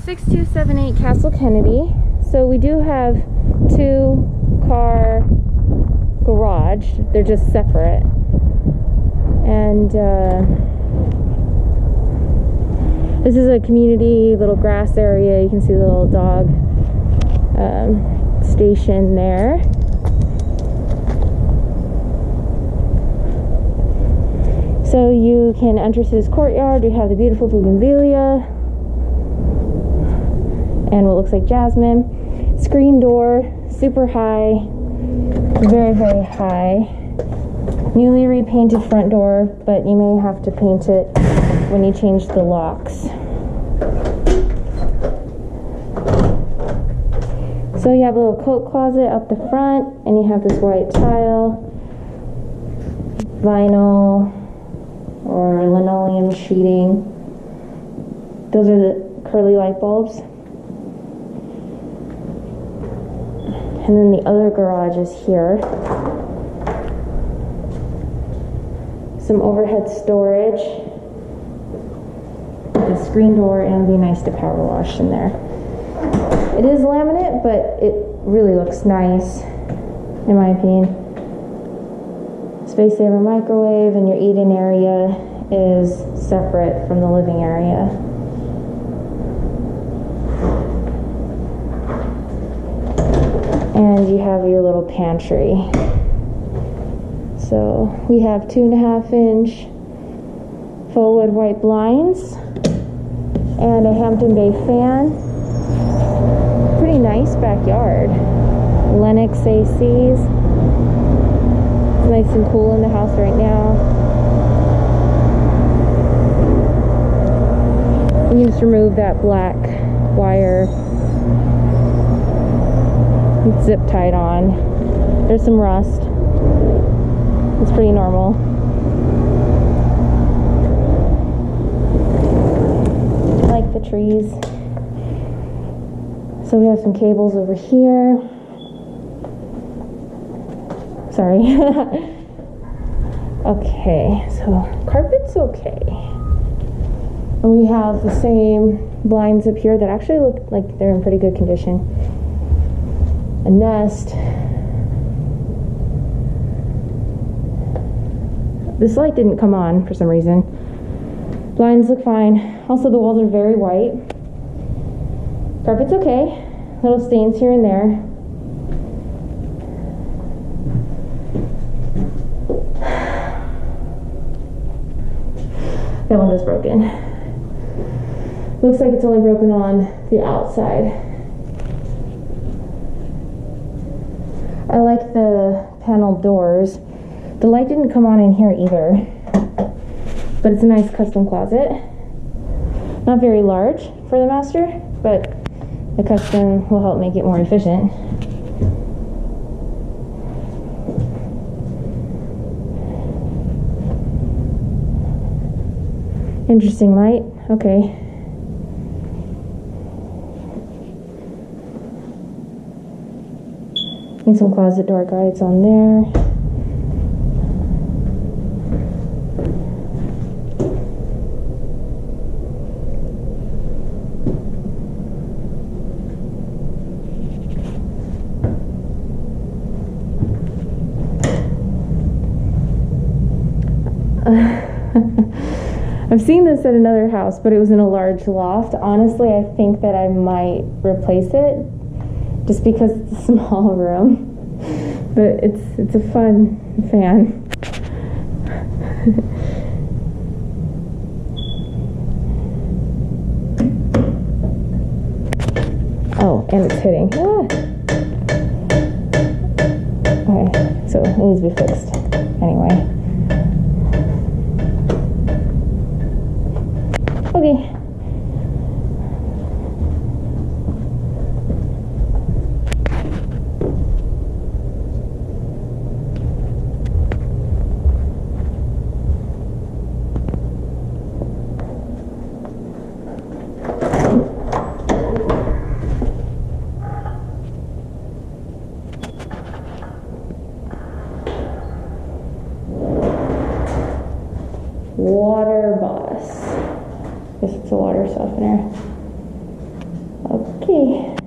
6278 Castle Kennedy. So we do have 2-car garage. They're just separate. And this is a community little grass area. You can see the little dog station there. So you can enter through this courtyard. We have the beautiful bougainvillea and what looks like jasmine. Screen door, super high, very, very high. Newly repainted front door, but you may have to paint it when you change the locks. So you have a little coat closet up the front, and you have this white tile, vinyl or linoleum sheeting. Those are the curly light bulbs. And then the other garage is here. Some overhead storage. The screen door, and it'd be nice to power wash in there. It is laminate, but it really looks nice, in my opinion. Space saver microwave, and your eat-in area is separate from the living area. And you have your little pantry. So we have 2.5-inch faux wood white blinds and a Hampton Bay fan. Pretty nice backyard. Lennox ACs. It's nice and cool in the house right now. You can just remove that black wire. It's zip tied on. There's some rust. It's pretty normal. I like the trees. So we have some cables over here. Sorry. Okay, so carpet's okay. And we have the same blinds up here that actually look like they're in pretty good condition. A nest. This light didn't come on for some reason. Blinds look fine. Also, the walls are very white. Carpet's okay. Little stains here and there. That one is broken. Looks like it's only broken on the outside. I like the panel doors. The light didn't come on in here either, but it's a nice custom closet. Not very large for the master, but the custom will help make it more efficient. Interesting light. Okay. Need some closet door guides on there. I've seen this at another house, but it was in a large loft. Honestly, I think that I might replace it just because it's a small room. But it's a fun fan. Oh, and it's hitting. Ah. Okay, so it needs to be fixed anyway. Okay. Water boss. Guess it's a water softener. Okay.